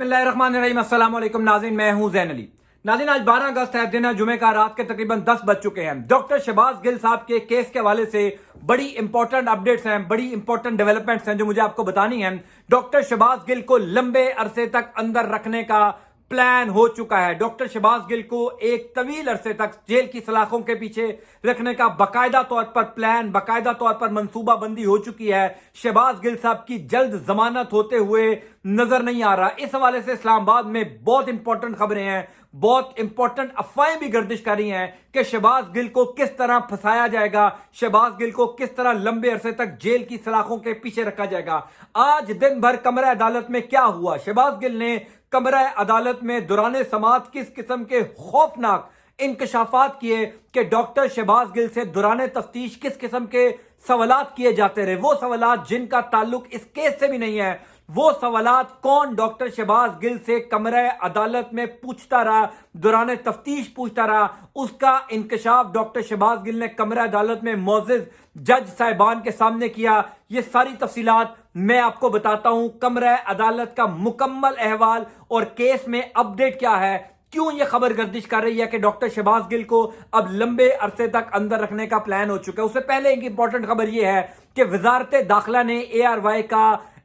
बिस्मिल्लाहिर्रहमानिर्रहीम। अस्सलाम वालेकुम नाज़रीन, मैं हूं ज़ैन अली। नाज़रीन, आज 12 अगस्त है, दिन है जुमे का, रात के तकरीबन 10 बज चुके हैं। डॉक्टर शहबाज गिल साहब के केस के हवाले से बड़ी इंपॉर्टेंट अपडेट्स हैं, बड़ी इंपॉर्टेंट डेवलपमेंट्स हैं जो मुझे आपको बतानी हैं। डॉक्टर शहबाज गिल को लंबे अरसे तक अंदर रखने का प्लान हो चुका है। डॉक्टर शहबाज गिल को एक तवील अरसे तक जेल की सलाखों के पीछे रखने का बाकायदा तौर पर प्लान, बाकायदा तौर पर मंसूबा बंदी हो चुकी है। शहबाज गिल साहब की जल्द जमानत होते हुए नजर नहीं आ रहा। इस हवाले से इस्लामाबाद में बहुत इंपॉर्टेंट खबरें हैं, बहुत इंपॉर्टेंट अफवाहें भी गर्दिश कर रही हैं कि शहबाज गिल को किस तरह फंसाया जाएगा, शहबाज गिल को किस तरह लंबे अरसे तक जेल की सलाखों के पीछे रखा जाएगा। आज दिन भर कमरा अदालत में क्या हुआ? शहबाज गिल ने कमरा अदालत में दौरान समाअत किस किस्म के खौफनाक इंकशाफात किए कि डॉक्टर शहबाज गिल से दौरान तफ्तीश किस किस्म के सवालात किए जाते रहे। वो सवालात जिनका ताल्लुक इस केस से भी नहीं है, वो सवालात कौन डॉक्टर शहबाज गिल से कमरा अदालत में पूछता रहा, दौरान तफ्तीश पूछता रहा, उसका इंकशाफ डॉक्टर शहबाज गिल ने कमरा अदालत में मौजूद जज साहिबान के सामने किया। ये सारी तफसीलात मैं आपको बताता हूं। कमरा अदालत का मुकम्मल अहवाल और केस में अपडेट क्या है, क्यों ये खबर गर्दिश कर रही है कि डॉक्टर शहबाज गिल को अब लंबे अरसे तक अंदर रखने का प्लान हो चुका है। उससे पहले एक इंपॉर्टेंट खबर यह है कि वजारत दाखिला ने ARY का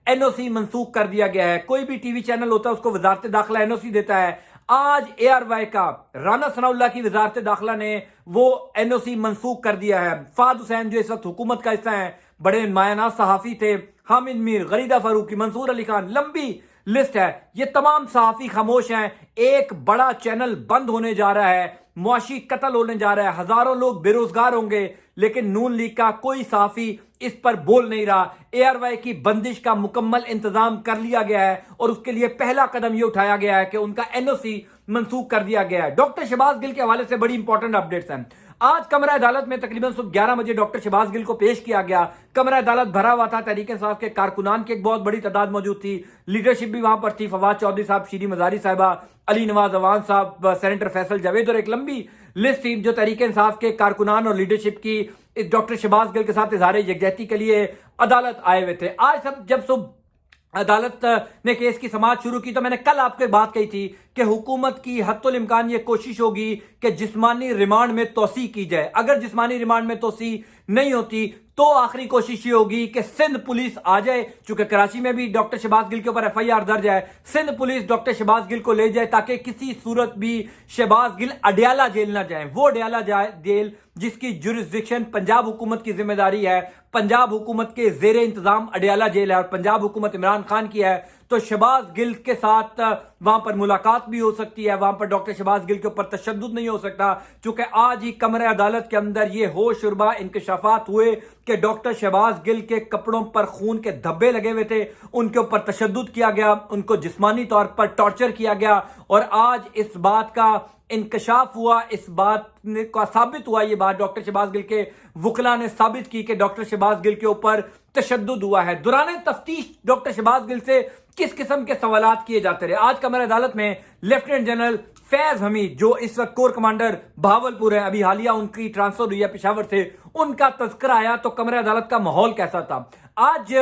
NOC मंसूख कर दिया गया है। कोई भी टीवी चैनल होता है उसको वजारत दाखिला NOC देता है। आज ARY का राना सनाउल्लाह की वजारत दाखिला ने वो NOC मंसूख कर दिया है। फाद हुसैन जो इस वक्त हुकूमत का हिस्सा है, बड़े नुमायाना सहाफ़ी थे, हामिद मीर, गरीदा फारूकी, मंसूर अली खान, लंबी लिस्ट है। ये तमाम सहाफ़ी खामोश हैं। एक बड़ा चैनल बंद होने जा रहा है, मुआशी कत्ल होने जा रहा है, हजारों लोग बेरोजगार होंगे, लेकिन नून लीग का कोई सहाफ़ी इस पर बोल नहीं रहा। ARY की बंदिश का मुकम्मल इंतजाम कर लिया गया है और उसके लिए पहला कदम ये उठाया गया है कि उनका NOC मंसूख कर दिया गया है। डॉक्टर शहबाज गिल के हवाले से बड़ी इंपॉर्टेंट अपडेट्स हैं। आज कमरा अदालत में तकरीबन सुबह 11 बजे डॉक्टर शहबाज गिल को पेश किया गया। कमरा अदालत भरा हुआ था, तहरीक इंसाफ के कारकुनान की एक बहुत बड़ी तादाद मौजूद थी, लीडरशिप भी वहां पर थी। फवाद चौधरी साहब, शीरी मजारी साहिबा, अली नवाज अवान साहब, सेनेटर फैसल जावेद और एक लंबी लिस्ट थी जो तहरीक इंसाफ के कारकुनान और लीडरशिप की इस डॉक्टर शहबाज गिल के साथ इजहार यकजहती के लिए अदालत आए हुए थे। आज जब सुबह अदालत ने केस की समाअत शुरू की तो मैंने कल आपको बात कही थी कि हुकूमत की हत्तुल इम्कान ये कोशिश होगी कि जिस्मानी रिमांड में तोसी की जाए। अगर जिस्मानी रिमांड में तोसी नहीं होती तो आखिरी कोशिश ये होगी कि सिंध पुलिस आ जाए, चूंकि कराची में भी डॉक्टर शहबाज गिल के ऊपर FIR दर्ज है, सिंध पुलिस डॉक्टर शहबाज गिल को ले जाए ताकि किसी सूरत भी शहबाज गिल अडयाला जेल ना जाए। वो अडयाला जेल जिसकी जुरिस्डिक्शन पंजाब हुकूमत की जिम्मेदारी है, पंजाब हुकूमत के जेर इंतजाम अडयाला जेल है और पंजाब हुकूमत इमरान खान की है। तो शहबाज गिल के साथ वहां पर मुलाकात भी हो सकती है, वहां पर डॉक्टर शहबाज गिल के ऊपर तशद्दुद नहीं हो सकता, क्योंकि आज ही कमरा अदालत के अंदर ये होशरुबा इंकशाफात हुए कि डॉक्टर शहबाज गिल के कपड़ों पर खून के धब्बे लगे हुए थे, उनके ऊपर तशद्दुद किया गया, उनको जिस्मानी तौर पर टॉर्चर किया गया। और आज इस बात का इंकशाफ हुआ, इस बात का साबित हुआ, ये बात डॉक्टर शहबाज गिल के वकला ने साबित की कि डॉक्टर शहबाज गिल के ऊपर तशद्दुद हुआ है। दौरान तफ्तीश डॉक्टर शहबाज गिल से किस किस्म के सवालात किए जाते रहे। आज कमर अदालत में लेफ्टिनेंट जनरल फैज हमीद जो इस वक्त कोर कमांडर बहावलपुर है, अभी हालिया उनकी ट्रांसफर हुई है पेशावर से, उनका तज़किरा आया। तो कमर अदालत का माहौल कैसा था? आज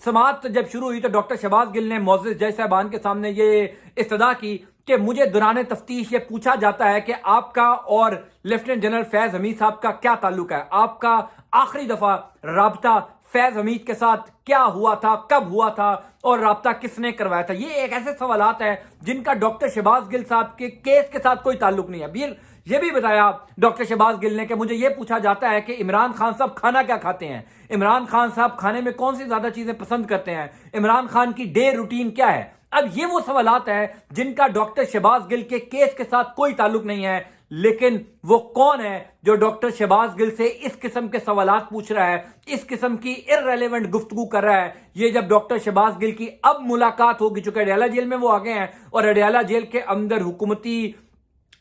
समाअत जब शुरू हुई तो डॉक्टर शहबाज गिल ने मौजूद जज साहिबान के सामने ये इस्तदा की कि मुझे दौरान तफ्तीश ये पूछा जाता है कि आपका और लेफ्टिनेंट जनरल फैज हमीद साहब का क्या ताल्लुक है, आपका आखिरी दफा राब्ता फैज हमीद के साथ क्या हुआ था, कब हुआ था और राब्ता किसने करवाया था। ये एक ऐसे सवालात हैं जिनका डॉक्टर शहबाज गिल साहब के केस के साथ कोई ताल्लुक नहीं है। ये भी बताया डॉक्टर शहबाज गिल ने कि मुझे ये पूछा जाता है कि इमरान खान साहब खाना क्या खाते हैं, इमरान खान साहब खाने में कौन सी ज्यादा चीजें पसंद करते हैं, इमरान खान की डे रूटीन क्या है। अब ये वो सवालात हैं जिनका डॉक्टर शहबाज गिल के केस के साथ कोई ताल्लुक नहीं है, लेकिन वो कौन है जो डॉक्टर शहबाज गिल से इस किस्म के सवालात पूछ रहा है, इस किस्म की इररेलेवेंट गुफ्तगू कर रहा है। ये जब डॉक्टर शहबाज गिल की अब मुलाकात होगी, चूंकि अडयाला जेल में वो आ गए हैं और अडयाला जेल के अंदर हुकूमती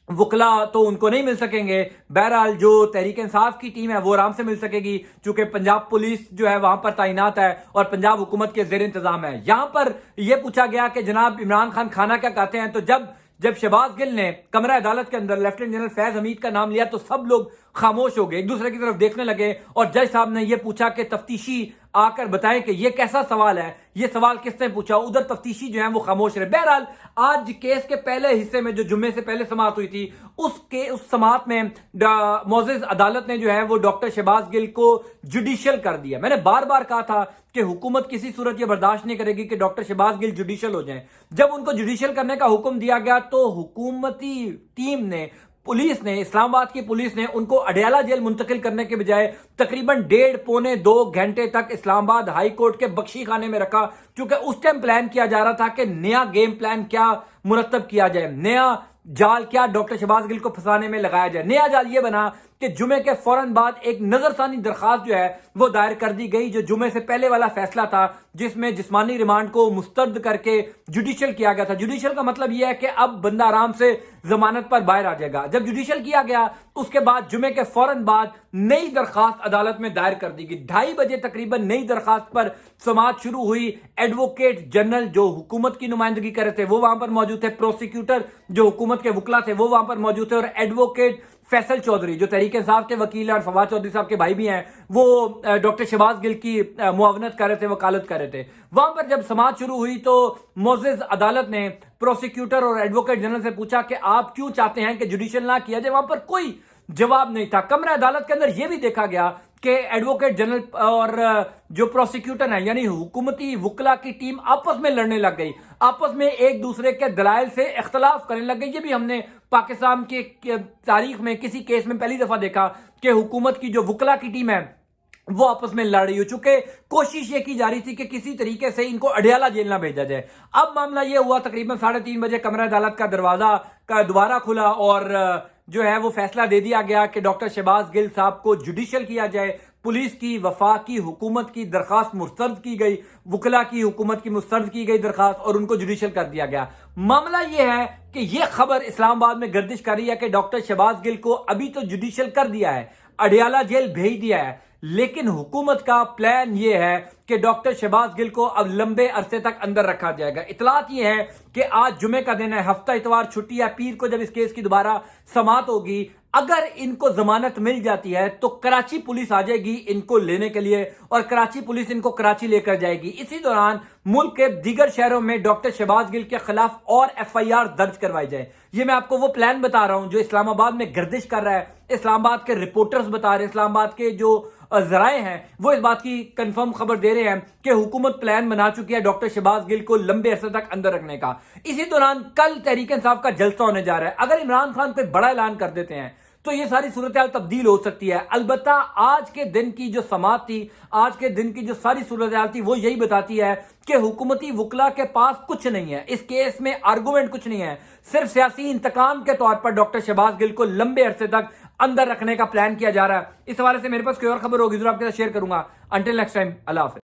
वकला तो उनको नहीं मिल सकेंगे। बहरहाल जो तहरीक इंसाफ की टीम है वो आराम से मिल सकेगी, चूंकि पंजाब पुलिस जो है वहां पर तैनात है और पंजाब हुकूमत के जेर इंतजाम है। यहां पर यह पूछा गया कि जनाब इमरान खान खाना क्या खाते हैं, तो जब शहबाज गिल ने कमरा अदालत के अंदर लेफ्टिनेंट जनरल फैज हमीद का नाम लिया तो सब लोग खामोश हो गए, एक दूसरे की तरफ देखने लगे और जज साहब ने यह पूछा कि तफ्तीशी آ کر بتائیں کہ یہ کیسا سوال ہے, یہ سوال کس نے پوچھا. ادھر تفتیشی جو ہیں وہ خاموش رہے. بہرحال آج کیس کے پہلے حصے میں جو جمعے سے پہلے سماعت ہوئی تھی, اس سماعت میں معزز عدالت نے جو ہے وہ ڈاکٹر شہباز گل کو جوڈیشل کر دیا. میں نے بار بار کہا تھا کہ حکومت کسی صورت یہ برداشت نہیں کرے گی کہ ڈاکٹر شہباز گل جوڈیشل ہو جائیں. جب ان کو جوڈیشل کرنے کا حکم دیا گیا تو حکومتی ٹیم نے, پولیس نے, اسلام آباد کی پولیس نے ان کو اڈیالہ جیل منتقل کرنے کے بجائے تقریباً 1.5-2 گھنٹے تک اسلام آباد ہائی کورٹ کے بخشی خانے میں رکھا, کیونکہ اس ٹائم پلان کیا جا رہا تھا کہ نیا گیم پلان کیا مرتب کیا جائے, نیا جال کیا ڈاکٹر شہباز گل کو پھنسانے میں لگایا جائے. نیا جال یہ بنا کہ جمعے کے فوراً بعد ایک نظر ثانی درخواست جو ہے وہ دائر کر دی گئی, جو جمعے سے پہلے والا فیصلہ تھا جس میں جسمانی ریمانڈ کو مسترد کر کے جوڈیشل کیا گیا تھا. جوڈیشل کا مطلب یہ ہے کہ اب بندہ آرام سے ضمانت پر باہر آ جائے گا. جب جوڈیشل کیا گیا اس کے بعد جمعے کے فوراً بعد نئی درخواست عدالت میں دائر کر دی گئی. 2:30 بجے تقریباً نئی درخواست پر سماعت شروع ہوئی. ایڈوکیٹ جنرل جو حکومت کی نمائندگی کر رہے تھے وہ وہاں پر موجود تھے, پروسیکیوٹر جو حکومت کے وکلا تھے وہ وہاں پر موجود تھے, اور ایڈوکیٹ فیصل چودھری جو تحریک انصاف کے وکیل ہیں اور فواد چودھری صاحب کے بھائی بھی ہیں, وہ ڈاکٹر شہباز گل کی معاونت کر رہے تھے, وکالت کر رہے تھے. وہاں پر جب سماعت شروع ہوئی تو معزز عدالت نے پروسیکیوٹر اور ایڈوکیٹ جنرل سے پوچھا کہ آپ کیوں چاہتے ہیں کہ جوڈیشل نہ کیا جائے. وہاں پر کوئی جواب نہیں تھا. کمرہ عدالت کے اندر یہ بھی دیکھا گیا کہ ایڈوکیٹ جنرل اور جو پروسیکیوٹر ہیں یعنی حکومتی وکلا کی ٹیم آپس میں لڑنے لگ گئی, آپس میں ایک دوسرے کے دلائل سے اختلاف کرنے لگ گئی. یہ بھی ہم نے پاکستان کے تاریخ میں کسی کیس میں پہلی دفعہ دیکھا کہ حکومت کی جو وکلا کی ٹیم ہے وہ آپس میں لڑ رہی ہو, چونکہ کوشش یہ کی جا رہی تھی کہ کسی طریقے سے ان کو اڈیالہ جیل نہ بھیجا جائے. اب معاملہ یہ ہوا تقریباً 3:30 بجے کمرہ عدالت کا دروازہ دوبارہ کھلا اور جو ہے وہ فیصلہ دے دیا گیا کہ ڈاکٹر شہباز گل صاحب کو جوڈیشل کیا جائے. پولیس کی, وفاقی حکومت کی درخواست مسترد کی گئی, وکلا کی حکومت کی مسترد کی گئی درخواست, اور ان کو جوڈیشل کر دیا گیا. معاملہ یہ ہے کہ یہ خبر اسلام آباد میں گردش کر رہی ہے کہ ڈاکٹر شہباز گل کو ابھی تو جوڈیشل کر دیا ہے, اڈیالہ جیل بھیج دیا ہے, لیکن حکومت کا پلان یہ ہے کہ ڈاکٹر شہباز گل کو اب لمبے عرصے تک اندر رکھا جائے گا. اطلاعات یہ ہے کہ آج جمعے کا دن ہے, ہفتہ اتوار چھٹی ہے, پیر کو جب اس کیس کی دوبارہ سماعت ہوگی, اگر ان کو ضمانت مل جاتی ہے تو کراچی پولیس آ جائے گی ان کو لینے کے لیے, اور کراچی پولیس ان کو کراچی لے کر جائے گی. اسی دوران ملک کے دیگر شہروں میں ڈاکٹر شہباز گل کے خلاف اور FIR درج کروائی جائے. یہ میں آپ کو وہ پلان بتا رہا ہوں جو اسلام آباد میں گردش کر رہا ہے. اسلام آباد کے رپورٹرز بتا رہے ہیں, اسلام آباد کے جو ذرائع ہیں وہ اس بات کی کنفرم خبر دے رہے ہیں کہ حکومت پلان بنا چکی ہے ڈاکٹر شہباز گل کو لمبے عرصے تک اندر رکھنے کا. اسی دوران کل تحریک انصاف کا جلسہ ہونے جا رہا ہے. اگر عمران خان کوئی بڑا اعلان کر دیتے ہیں تو یہ ساری صورتحال تبدیل ہو سکتی ہے. البتہ آج کے دن کی جو سماعت تھی, آج کے دن کی جو ساری صورتحال تھی وہ یہی بتاتی ہے کہ حکومتی وکلا کے پاس کچھ نہیں ہے, اس کیس میں آرگومنٹ کچھ نہیں ہے, صرف سیاسی انتقام کے طور پر ڈاکٹر شہباز گل کو لمبے عرصے تک اندر رکھنے کا پلان کیا جا رہا ہے. اس حوالے سے میرے پاس کوئی اور خبر ہوگی ضرور آپ کے ساتھ شیئر کروں گا. انٹل نیکسٹ ٹائم, اللہ حافظ.